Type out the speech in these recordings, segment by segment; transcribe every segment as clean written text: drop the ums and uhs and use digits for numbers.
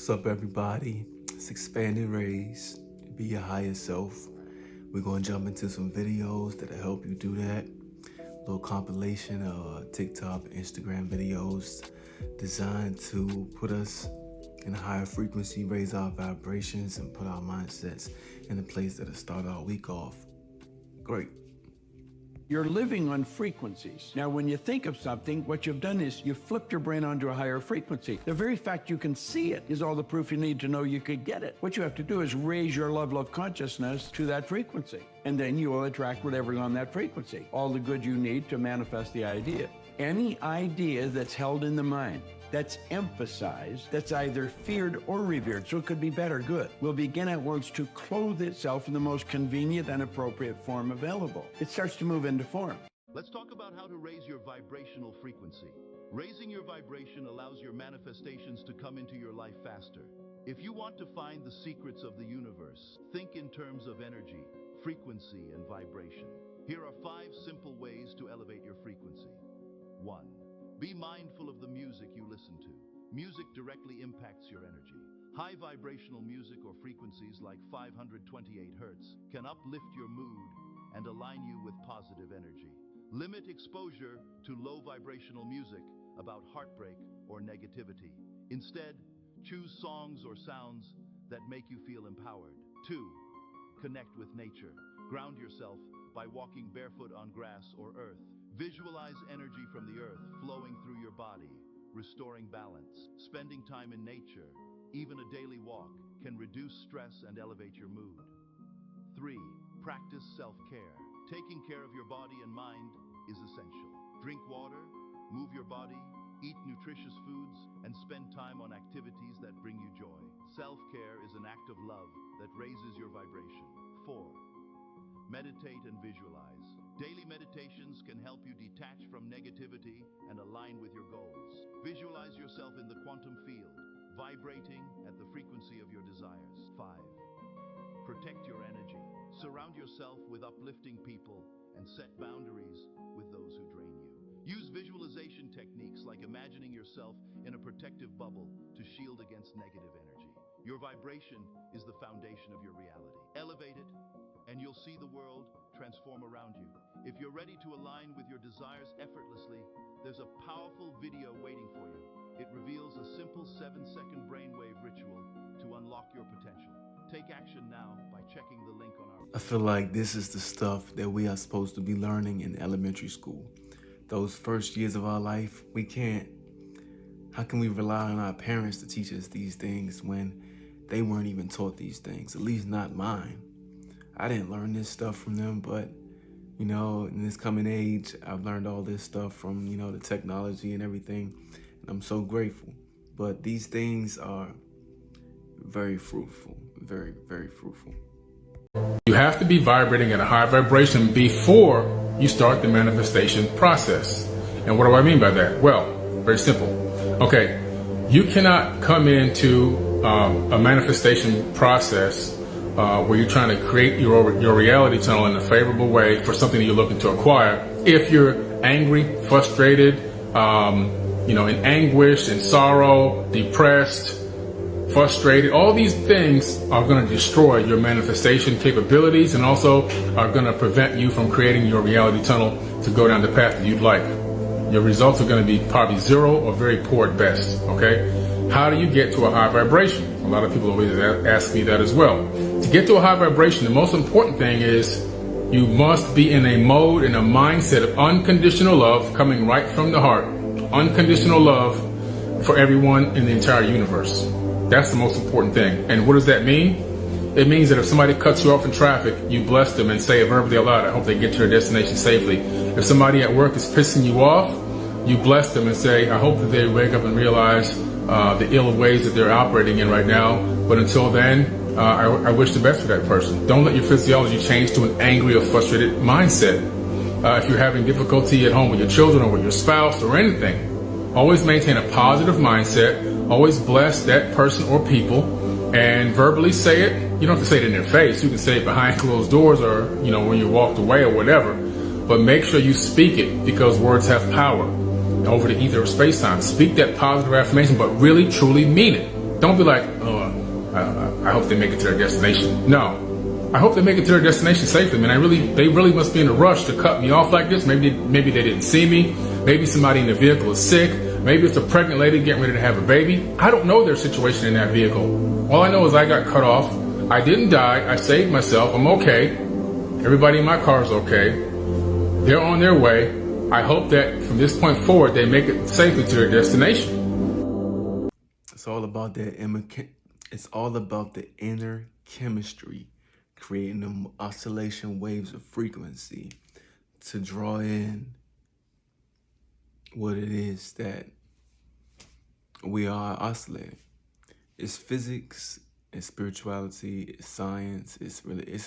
What's up, everybody? It's Expand and Raise. Be your higher self. We're going to jump into some videos that'll help you do that. A little compilation of TikTok and Instagram videos designed to put us in a higher frequency, raise our vibrations, and put our mindsets in a place that'll start our week off great. You're living on frequencies. Now, when you think of something, what you've done is you've flipped your brain onto a higher frequency. The very fact you can see it is all the proof you need to know you could get it. What you have to do is raise your level of consciousness to that frequency, and then you will attract whatever's on that frequency, all the good you need to manifest the idea. Any idea that's held in the mind, that's emphasized, that's either feared or revered, so it could be bad or good, will begin at once to clothe itself in the most convenient and appropriate form available. It starts to move into form. Let's talk about how to raise your vibrational frequency. Raising your vibration allows your manifestations to come into your life faster. If you want to find the secrets of the universe, think in terms of energy, frequency, and vibration. Here are 5 simple ways to elevate your frequency. 1. Be mindful of the music you listen to. Music directly impacts your energy. High vibrational music or frequencies like 528 Hz can uplift your mood and align you with positive energy. Limit exposure to low vibrational music about heartbreak or negativity. Instead, choose songs or sounds that make you feel empowered. 2. Connect with nature. Ground yourself by walking barefoot on grass or earth. Visualize energy from the earth flowing through your body, restoring balance. Spending time in nature, even a daily walk, can reduce stress and elevate your mood. 3. Practice self-care. Taking care of your body and mind is essential. Drink water, move your body, eat nutritious foods, and spend time on activities that bring you joy. Self-care is an act of love that raises your vibration. 4. Meditate and visualize. Daily meditations can help you detach from negativity and align with your goals. Visualize yourself in the quantum field, vibrating at the frequency of your desires. 5. Protect your energy. Surround yourself with uplifting people and set boundaries with those who drain you. Use visualization techniques like imagining yourself in a protective bubble to shield against negative energy. Your vibration is the foundation of your reality. Elevate it, and you'll see the world transform around you. If you're ready to align with your desires effortlessly, there's a powerful video waiting for you. It reveals a simple 7-second brainwave ritual to unlock your potential. Take action now by checking the link on our... I feel like this is the stuff that we are supposed to be learning in elementary school. Those first years of our life, how can we rely on our parents to teach us these things when they weren't even taught these things? At least not mine. I didn't learn this stuff from them, but in this coming age, I've learned all this stuff from, the technology and everything, and I'm so grateful. But these things are very fruitful, very, very fruitful. You have to be vibrating at a high vibration before you start the manifestation process. And what do I mean by that? Well, very simple. Okay, you cannot come into a manifestation process where you're trying to create your reality tunnel in a favorable way for something that you're looking to acquire if you're angry, frustrated, in anguish and sorrow, depressed, frustrated. All these things are going to destroy your manifestation capabilities and also are going to prevent you from creating your reality tunnel to go down the path that you'd like. Your results are going to be probably 0 or very poor at best. Okay? How do you get to a high vibration? A lot of people always ask me that as well. To get to a high vibration, the most important thing is you must be in a mode, in a mindset of unconditional love coming right from the heart. Unconditional love for everyone in the entire universe. That's the most important thing. And what does that mean? It means that if somebody cuts you off in traffic, you bless them and say it verbally aloud, I hope they get to their destination safely. If somebody at work is pissing you off, you bless them and say, I hope that they wake up and realize the ill ways that they're operating in right now. But until then, I wish the best for that person. Don't let your physiology change to an angry or frustrated mindset. If you're having difficulty at home with your children or with your spouse or anything, always maintain a positive mindset. Always bless that person or people and verbally say it. You don't have to say it in their face. You can say it behind closed doors or, when you walked away or whatever. But make sure you speak it because words have power over the ether of space-time. Speak that positive affirmation, but really, truly mean it. Don't be like, oh, I hope they make it to their destination. No. I hope they make it to their destination safely, man. They really must be in a rush to cut me off like this. Maybe they didn't see me. Maybe somebody in the vehicle is sick. Maybe it's a pregnant lady getting ready to have a baby. I don't know their situation in that vehicle. All I know is I got cut off. I didn't die. I saved myself. I'm okay. Everybody in my car is okay. They're on their way. I hope that from this point forward, they make it safely to their destination. It's all about the inner chemistry, creating them oscillation waves of frequency to draw in what it is that we are oscillating. It's physics, it's spirituality, it's science, it's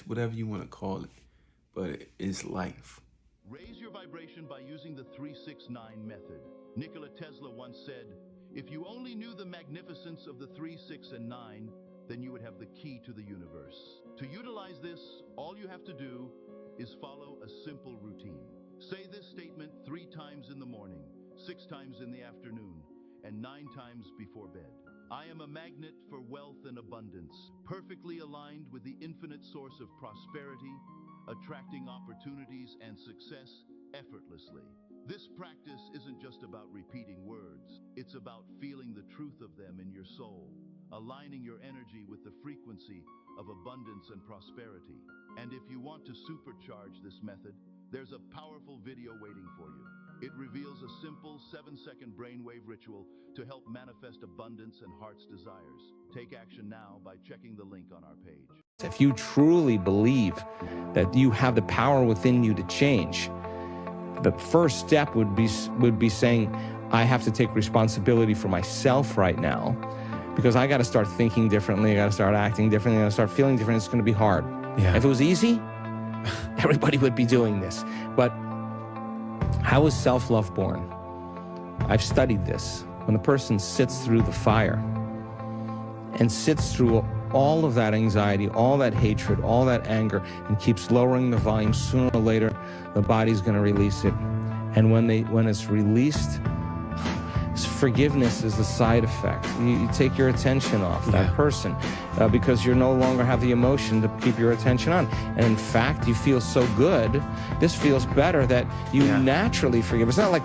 whatever you want to call it, but it's life. Raise your vibration by using the 3-6-9 method. Nikola Tesla once said, "If you only knew the magnificence of the 3, 6, and 9, then you would have the key to the universe." To utilize this, all you have to do is follow a simple routine. Say this statement 3 times in the morning, 6 times in the afternoon, and 9 times before bed. I am a magnet for wealth and abundance, perfectly aligned with the infinite source of prosperity, attracting opportunities and success effortlessly. This practice isn't just about repeating words. It's about feeling the truth of them in your soul, aligning your energy with the frequency of abundance and prosperity. And if you want to supercharge this method, there's a powerful video waiting for you. It reveals a simple 7-second brainwave ritual to help manifest abundance and heart's desires. Take action now by checking the link on our page. If you truly believe that you have the power within you to change, the first step would be saying, I have to take responsibility for myself right now, because I got to start thinking differently. I got to start acting differently. I got to start feeling different. It's going to be hard. Yeah. If it was easy, everybody would be doing this. But how is self-love born? I've studied this. When a person sits through the fire and sits through all of that anxiety, all that hatred, all that anger, and keeps lowering the volume, sooner or later, the body's going to release it. And when it's released, forgiveness is the side effect. You take your attention off that person because you no longer have the emotion to keep your attention on. And in fact, you feel so good. This feels better that you naturally forgive. It's not like,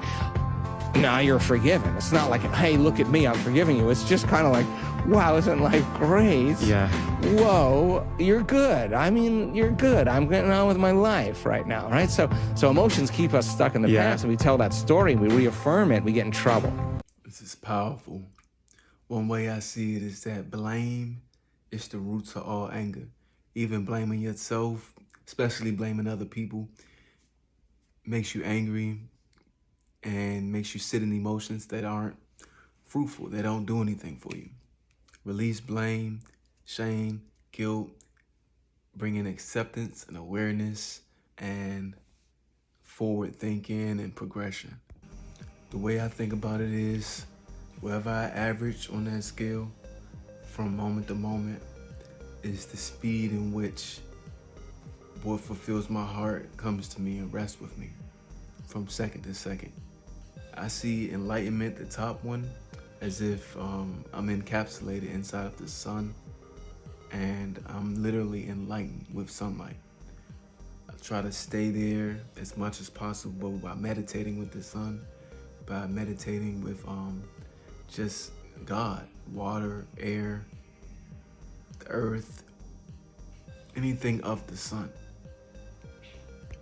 now you're forgiven. It's not like, hey, look at me, I'm forgiving you. It's just kind of like, wow, isn't life great? Yeah. Whoa, you're good. I mean, you're good. I'm getting on with my life right now, right? So emotions keep us stuck in the past, and we tell that story, we reaffirm it, we get in trouble. This is powerful. One way I see it is that blame is the root to all anger. Even blaming yourself, especially blaming other people, makes you angry and makes you sit in emotions that aren't fruitful. They don't do anything for you. Release blame, shame, guilt, bring in acceptance and awareness and forward thinking and progression. The way I think about it is, wherever I average on that scale from moment to moment is the speed in which what fulfills my heart comes to me and rests with me from second to second. I see enlightenment, the top one, as if I'm encapsulated inside of the sun and I'm literally enlightened with sunlight. I try to stay there as much as possible by meditating with the sun, by meditating with just God, water, air, the earth, anything of the sun.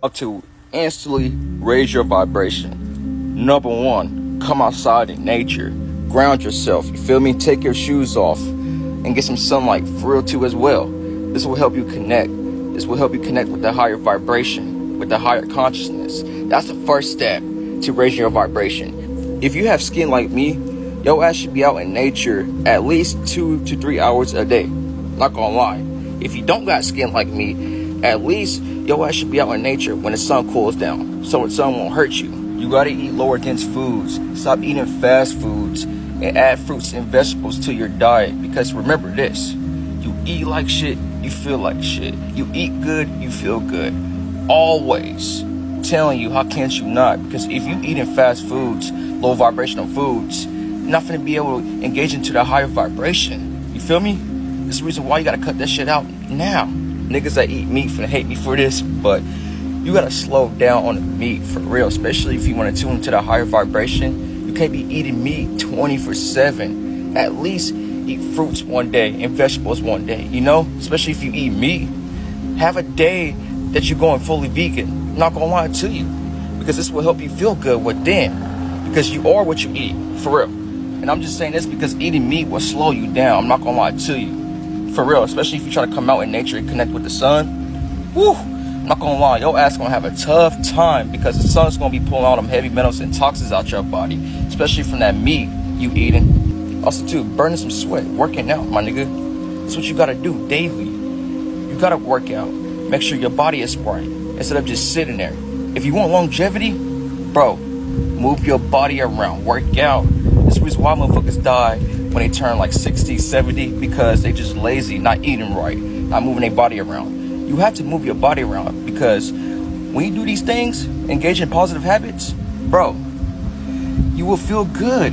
Up to instantly raise your vibration. Number 1, come outside in nature. Ground yourself, you feel me? Take your shoes off and get some sunlight for real too as well. This will help you connect. This will help you connect with the higher vibration, with the higher consciousness. That's the first step to raising your vibration. If you have skin like me, your ass should be out in nature at least 2 to 3 hours a day. Not gonna lie. If you don't got skin like me, at least your ass should be out in nature when the sun cools down, so the sun won't hurt you. You gotta eat lower dense foods. Stop eating fast foods and add fruits and vegetables to your diet, because remember this, you eat like shit, you feel like shit. You eat good, you feel good. Always. I'm telling you, how can't you not? Because if you eating fast foods, low vibrational foods, you're not gonna be able to engage into the higher vibration. You feel me? That's the reason why you gotta cut that shit out now. Niggas that eat meat finna hate me for this, but you gotta slow down on the meat for real, especially if you wanna tune into the higher vibration. You can't be eating meat 24/7. At least eat fruits one day and vegetables one day, you know? Especially if you eat meat. Have a day that you're going fully vegan. I'm not gonna lie to you, because this will help you feel good within, because you are what you eat, for real. And I'm just saying this because eating meat will slow you down. I'm not gonna lie to you, for real. Especially if you try to come out in nature and connect with the sun. Woo! I'm not gonna lie, your ass gonna have a tough time, because the sun's gonna be pulling all them heavy metals and toxins out your body, especially from that meat you eating. Also too, burning some sweat, working out, my nigga. That's what you gotta do daily. You gotta work out. Make sure your body is right instead of just sitting there. If you want longevity, bro, move your body around, work out. That's the reason why motherfuckers die when they turn like 60, 70, because they just lazy, not eating right, not moving their body around. You have to move your body around, because when you do these things, engage in positive habits, bro, you will feel good.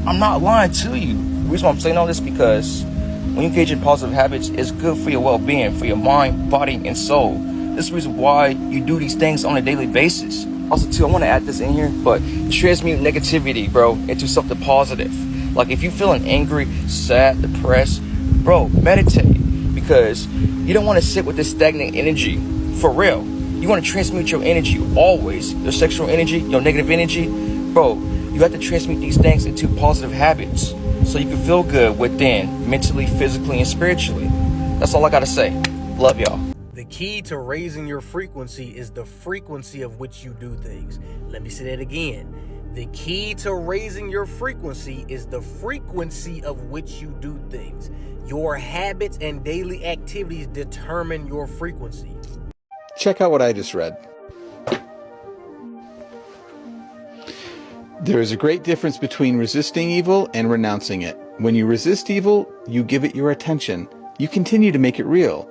I'm not lying to you. The reason why I'm saying all this, because when you engage in positive habits, it's good for your well-being, for your mind, body, and soul. This is the reason why you do these things on a daily basis. Also, too, I want to add this in here, but transmute negativity, bro, into something positive. Like, if you're feeling angry, sad, depressed, bro, meditate, because you don't want to sit with this stagnant energy, for real. You want to transmute your energy always, your sexual energy, your negative energy, bro. You have to transmute these things into positive habits, so you can feel good within, mentally, physically, and spiritually. That's all I gotta say. Love y'all. The key to raising your frequency is the frequency of which you do things. Let me say that again. The key to raising your frequency is the frequency of which you do things. Your habits and daily activities determine your frequency. Check out what I just read. There is a great difference between resisting evil and renouncing it. When you resist evil, you give it your attention. You continue to make it real.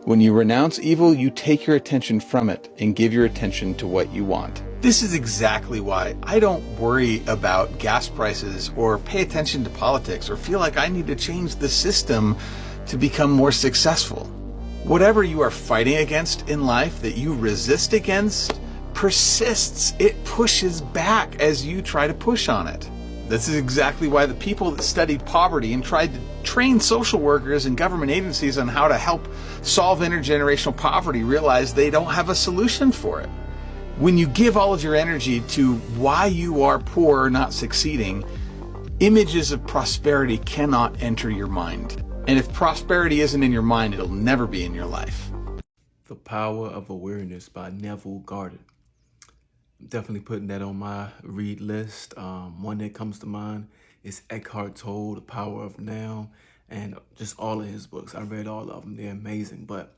When you renounce evil, you take your attention from it and give your attention to what you want. This is exactly why I don't worry about gas prices or pay attention to politics or feel like I need to change the system to become more successful. Whatever you are fighting against in life that you resist against persists. It pushes back as you try to push on it. This is exactly why the people that studied poverty and tried to train social workers and government agencies on how to help solve intergenerational poverty realize they don't have a solution for it. When you give all of your energy to why you are poor or not succeeding, images of prosperity cannot enter your mind. And if prosperity isn't in your mind, it'll never be in your life. The Power of Awareness by Neville Goddard. I'm definitely putting that on my read list. One that comes to mind is Eckhart Tolle, The Power of Now, and just all of his books. I read all of them. They're amazing, but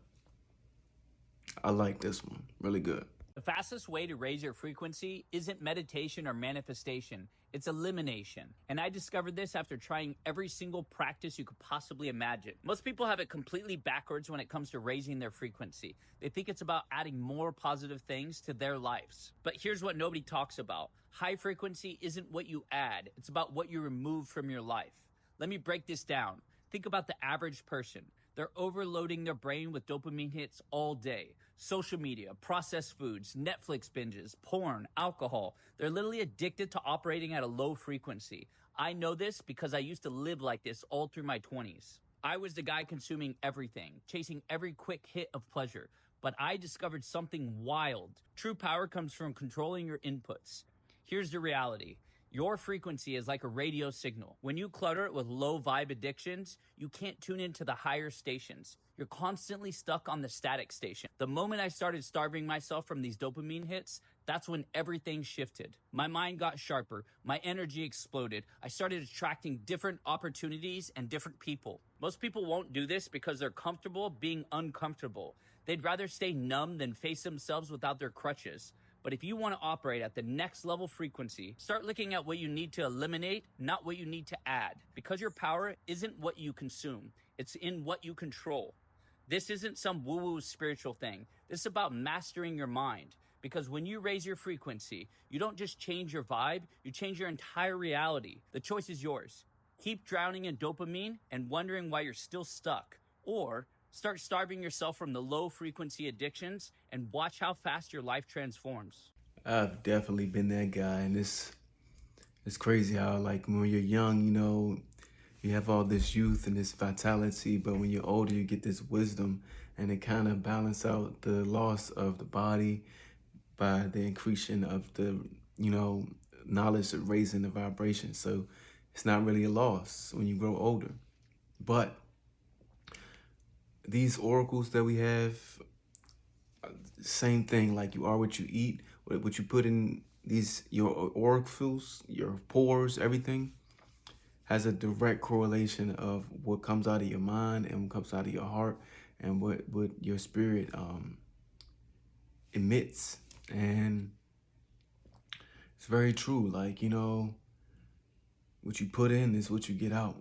I like this one. Really good. The fastest way to raise your frequency isn't meditation or manifestation, it's elimination. And I discovered this after trying every single practice you could possibly imagine. Most people have it completely backwards when it comes to raising their frequency. They think it's about adding more positive things to their lives. But here's what nobody talks about. High frequency isn't what you add, it's about what you remove from your life. Let me break this down. Think about the average person. They're overloading their brain with dopamine hits all day. Social media, processed foods, Netflix binges, porn, alcohol. They're literally addicted to operating at a low frequency. I know this because I used to live like this all through my 20s. I was the guy consuming everything, chasing every quick hit of pleasure. But I discovered something wild. True power comes from controlling your inputs. Here's the reality. Your frequency is like a radio signal. When you clutter it with low vibe addictions, you can't tune into the higher stations. You're constantly stuck on the static station. The moment I started starving myself from these dopamine hits, that's when everything shifted. My mind got sharper. My energy exploded. I started attracting different opportunities and different people. Most people won't do this because they're comfortable being uncomfortable. They'd rather stay numb than face themselves without their crutches. But if you want to operate at the next level frequency, start looking at what you need to eliminate, not what you need to add. Because your power isn't what you consume, it's in what you control. This isn't some woo-woo spiritual thing. This is about mastering your mind. Because when you raise your frequency, you don't just change your vibe, you change your entire reality. The choice is yours. Keep drowning in dopamine and wondering why you're still stuck. Or start starving yourself from the low frequency addictions and watch how fast your life transforms. I've definitely been that guy, and it's crazy how, like, when you're young, you know, you have all this youth and this vitality, but when you're older, you get this wisdom, and it kind of balance out the loss of the body by the increasing of the, you know, knowledge of raising the vibration. So it's not really a loss when you grow older. But these oracles that we have, same thing, like you are what you eat, what you put in these, your oracles, your pores, everything has a direct correlation of what comes out of your mind and what comes out of your heart and what your spirit emits. And it's very true. Like, you know, what you put in is what you get out.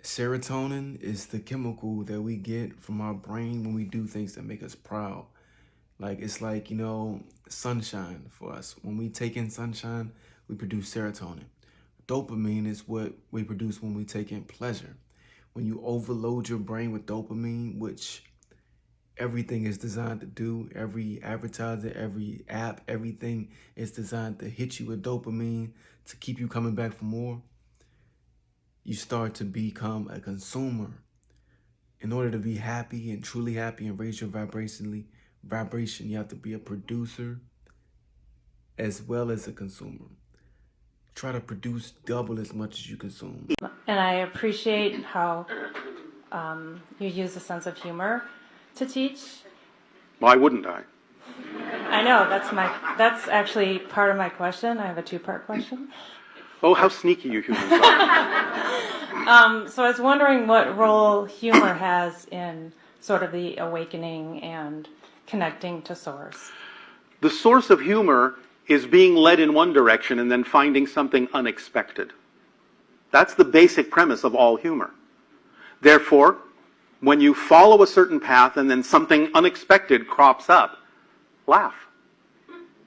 Serotonin is the chemical that we get from our brain when we do things that make us proud. Like, it's like, you know, sunshine for us. When we take in sunshine, we produce serotonin. Dopamine is what we produce when we take in pleasure. When you overload your brain with dopamine, which everything is designed to do, every advertiser, every app, everything is designed to hit you with dopamine to keep you coming back for more, you start to become a consumer. In order to be happy and truly happy and raise your vibration, you have to be a producer as well as a consumer. Try to produce double as much as you consume. And I appreciate how you use a sense of humor to teach. Why wouldn't I? I know, that's actually part of my question. I have a two-part question. Oh, how sneaky you humans are. So I was wondering what role humor has in sort of the awakening and connecting to Source. The source of humor is being led in one direction and then finding something unexpected. That's the basic premise of all humor. Therefore, when you follow a certain path and then something unexpected crops up, laugh.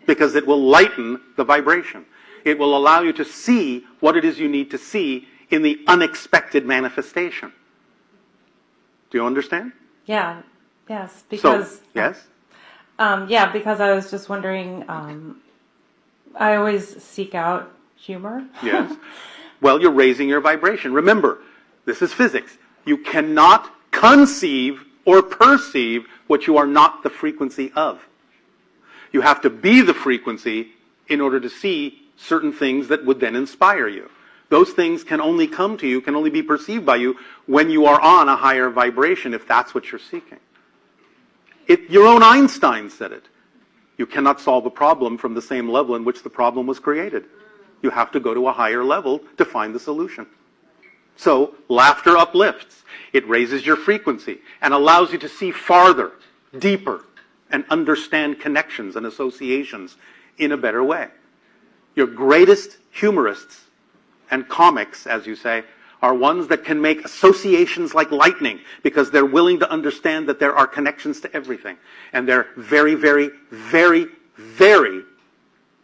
Because it will lighten the vibration. It will allow you to see what it is you need to see in the unexpected manifestation. Do you understand? Yeah, yes, because... So, yes? Yeah, because I was just wondering, I always seek out humor. Yes. Well, you're raising your vibration. Remember, this is physics. You cannot conceive or perceive what you are not the frequency of. You have to be the frequency in order to see certain things that would then inspire you. Those things can only come to you, can only be perceived by you when you are on a higher vibration, if that's what you're seeking. Your own Einstein said it. You cannot solve a problem from the same level in which the problem was created. You have to go to a higher level to find the solution. So, laughter uplifts. It raises your frequency and allows you to see farther, deeper, and understand connections and associations in a better way. Your greatest humorists and comics, as you say, are ones that can make associations like lightning because they're willing to understand that there are connections to everything. And they're very, very, very, very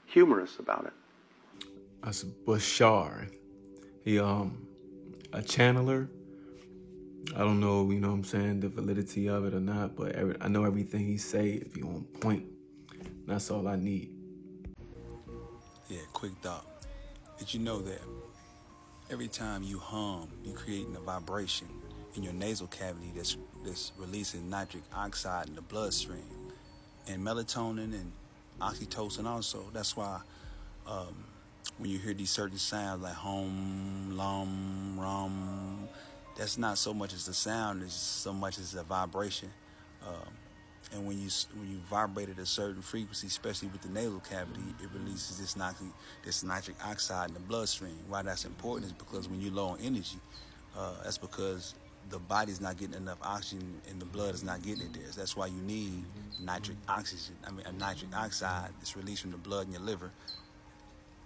humorous about it. That's Bashar. He a channeler. I don't know, you know what I'm saying, the validity of it or not, but I know everything he say, if he on point, that's all I need. Yeah, quick thought. Did you know that every time you hum, you're creating a vibration in your nasal cavity that's releasing nitric oxide in the bloodstream, and melatonin and oxytocin also. That's why when you hear these certain sounds like hum, lum, rum, that's not so much as the sound, as so much as the vibration. And when you vibrate at a certain frequency, especially with the nasal cavity, it releases this nitric oxide in the bloodstream. Why that's important is because when you're low on energy, that's because the body's not getting enough oxygen and the blood is not getting it there. So that's why you need nitric oxide that's released from the blood in your liver,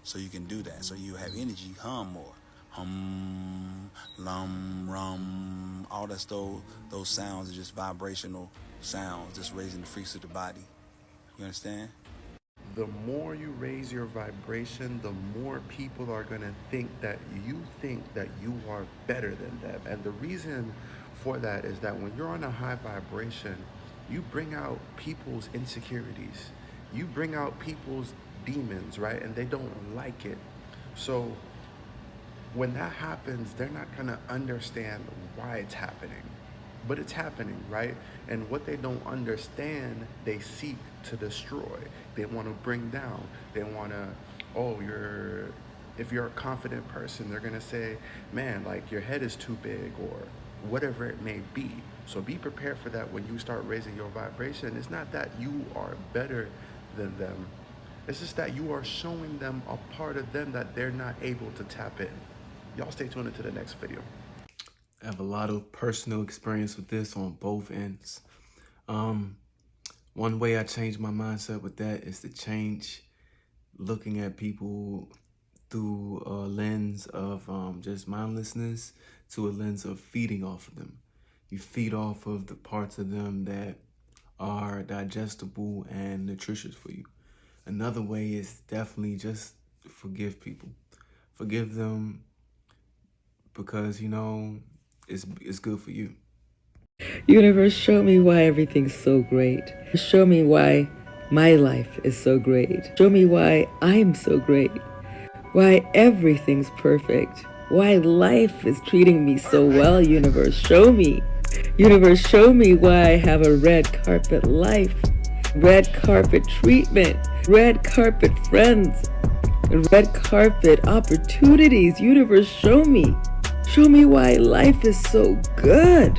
so you can do that. So you have energy, hum more. Hum, lum, rum, all those sounds are just vibrational sounds, just raising the frequency of the body. You understand? the more you raise your vibration, the more people are going to think that you are better than them. And the reason for that is that when you're on a high vibration, you bring out people's insecurities, you bring out people's demons, right? And they don't like it. So when that happens, they're not going to understand why it's happening. But it's happening, right? And what they don't understand, they seek to destroy. They want to bring down. They want to, oh, if you're a confident person, they're going to say, man, like your head is too big or whatever it may be. So be prepared for that when you start raising your vibration. It's not that you are better than them. It's just that you are showing them a part of them that they're not able to tap in. Y'all stay tuned into the next video. I have a lot of personal experience with this on both ends. One way I changed my mindset with that is to change looking at people through a lens of just mindlessness to a lens of feeding off of them. You feed off of the parts of them that are digestible and nutritious for you. Another way is definitely just forgive people. Forgive them because, you know, it's good for you. Universe, show me why everything's so great. Show me why my life is so great. Show me why I'm so great. Why everything's perfect. Why life is treating me so well, universe. Show me. Universe, show me why I have a red carpet life. Red carpet treatment. Red carpet friends. Red carpet opportunities. Universe, show me. Show me why life is so good.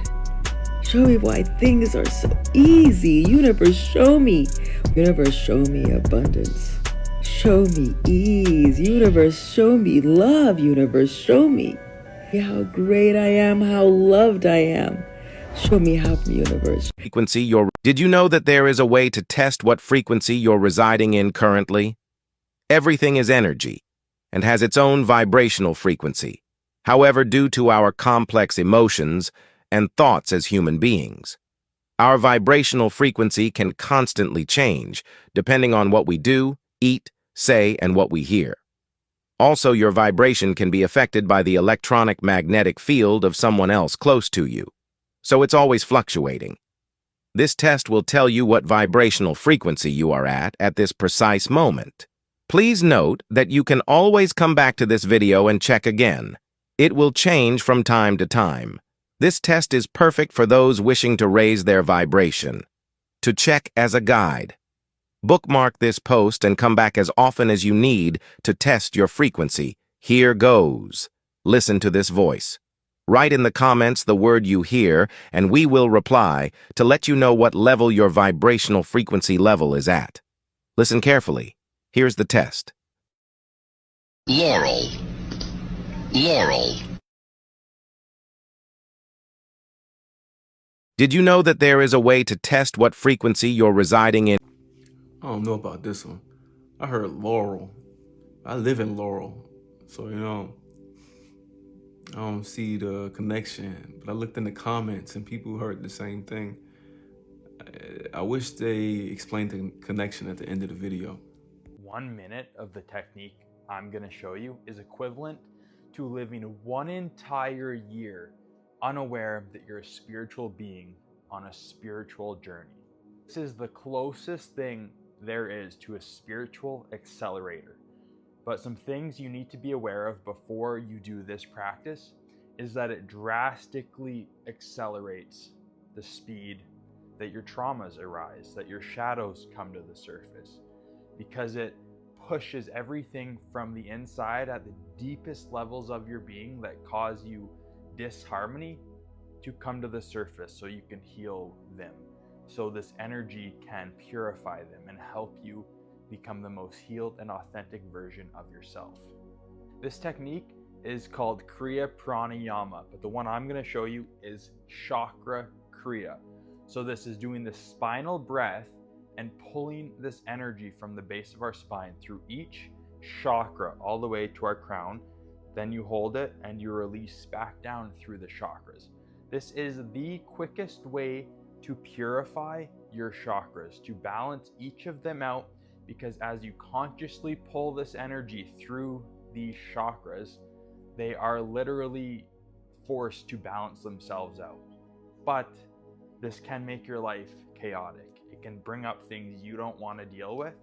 Show me why things are so easy. Universe, show me. Universe, show me abundance. Show me ease. Universe, show me love. Universe, show me how great I am, how loved I am. Show me how, universe. Did you know that there is a way to test what frequency you're residing in currently? Everything is energy and has its own vibrational frequency. However, due to our complex emotions and thoughts as human beings, our vibrational frequency can constantly change depending on what we do, eat, say, and what we hear. Also, your vibration can be affected by the electronic magnetic field of someone else close to you, so it's always fluctuating. This test will tell you what vibrational frequency you are at this precise moment. Please note that you can always come back to this video and check again. It will change from time to time. This test is perfect for those wishing to raise their vibration. To check as a guide, bookmark this post and come back as often as you need to test your frequency. Here goes. Listen to this voice. Write in the comments the word you hear, and we will reply to let you know what level your vibrational frequency level is at. Listen carefully. Here's the test. Laurel. Laurel. Did you know that there is a way to test what frequency you're residing in? I don't know about this one. I heard Laurel. I live in Laurel, so, you know, I don't see the connection. But I looked in the comments and people heard the same thing. I wish they explained the connection at the end of the video. 1 minute of the technique I'm going to show you is equivalent to living 1 entire year unaware that you're a spiritual being on a spiritual journey. This is the closest thing there is to a spiritual accelerator. But some things you need to be aware of before you do this practice is that it drastically accelerates the speed that your traumas arise, that your shadows come to the surface, because it pushes everything from the inside at the deepest levels of your being that cause you disharmony to come to the surface so you can heal them. So this energy can purify them and help you become the most healed and authentic version of yourself. This technique is called Kriya Pranayama, but the one I'm going to show you is Chakra Kriya. So this is doing the spinal breath and pulling this energy from the base of our spine through each chakra all the way to our crown. Then you hold it and you release back down through the chakras. This is the quickest way to purify your chakras, to balance each of them out because as you consciously pull this energy through these chakras, they are literally forced to balance themselves out. But this can make your life chaotic. It can bring up things you don't want to deal with.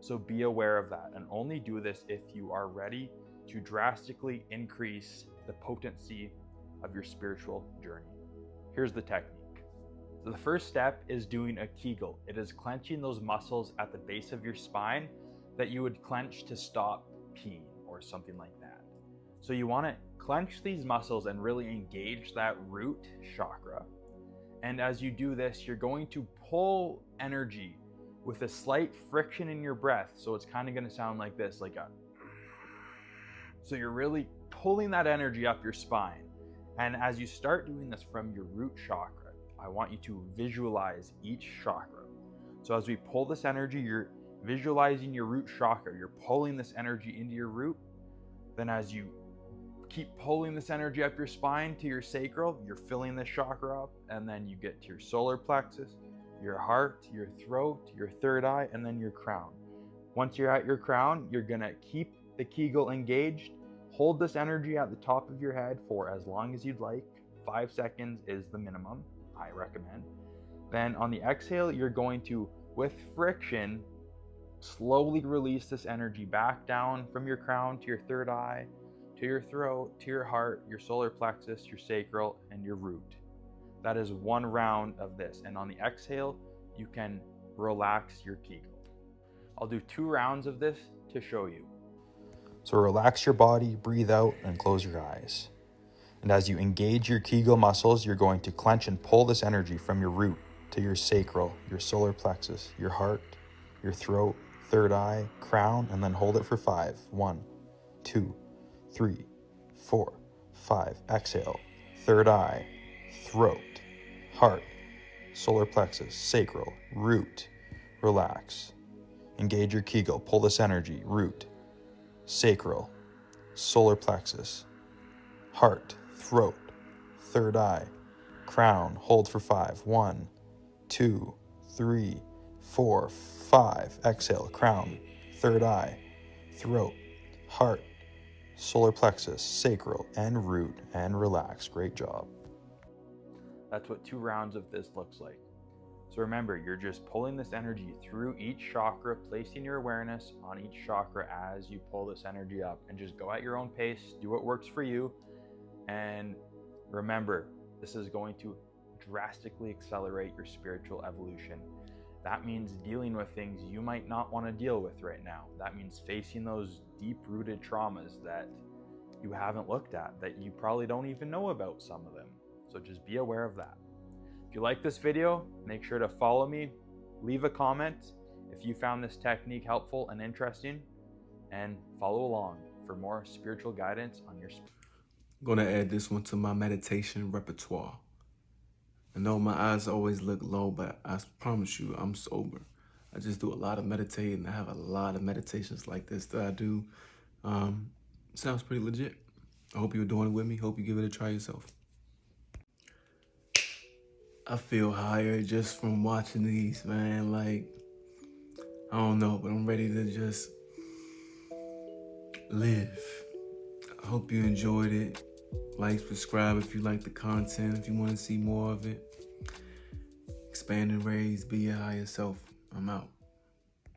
So be aware of that, and only do this if you are ready to drastically increase the potency of your spiritual journey. Here's the technique. So the first step is doing a Kegel. It is clenching those muscles at the base of your spine that you would clench to stop peeing or something like that. So you want to clench these muscles and really engage that root chakra. And as you do this, you're going to pull energy with a slight friction in your breath. So it's kind of going to sound like this, so you're really pulling that energy up your spine. And as you start doing this from your root chakra, I want you to visualize each chakra. So as we pull this energy, you're visualizing your root chakra. You're pulling this energy into your root. Then as you keep pulling this energy up your spine to your sacral, you're filling this chakra up, and then you get to your solar plexus, your heart, your throat, your third eye, and then your crown. Once you're at your crown, you're gonna keep the Kegel engaged. Hold this energy at the top of your head for as long as you'd like. 5 seconds is the minimum I recommend. Then on the exhale, you're going to, with friction, slowly release this energy back down from your crown to your third eye, to your throat, to your heart, your solar plexus, your sacral, and your root. That is 1 round of this. And on the exhale, you can relax your Kegel. I'll do 2 rounds of this to show you. So relax your body, breathe out, and close your eyes. And as you engage your Kegel muscles, you're going to clench and pull this energy from your root to your sacral, your solar plexus, your heart, your throat, third eye, crown, and then hold it for 5. 1, 2, 3, 4, 5. Exhale. Third eye, throat, heart, solar plexus, sacral, root. Relax. Engage your Kegel. Pull this energy. Root, sacral, solar plexus, heart, throat, third eye, crown. Hold for 5. 1, 2, 3, 4, 5. Exhale. Crown, third eye, throat, heart, solar plexus, sacral, and root, and relax. Great job. That's what 2 rounds of this looks like. So remember, you're just pulling this energy through each chakra, placing your awareness on each chakra as you pull this energy up, and just go at your own pace, do what works for you. And remember, this is going to drastically accelerate your spiritual evolution. That means dealing with things you might not want to deal with right now. That means facing those deep-rooted traumas that you haven't looked at, that you probably don't even know about, some of them. So just be aware of that. If you like this video, make sure to follow me, leave a comment if you found this technique helpful and interesting, and follow along for more spiritual guidance on your I'm gonna add this one to my meditation repertoire. I know my eyes always look low, but I promise you, I'm sober. I just do a lot of meditating. I have a lot of meditations like this that I do. Sounds pretty legit. I hope you're doing it with me. Hope you give it a try yourself. I feel higher just from watching these, man. Like, I don't know, but I'm ready to just live. I hope you enjoyed it. Like, subscribe if you like the content, if you want to see more of it. Expand and raise, be your higher self. I'm out.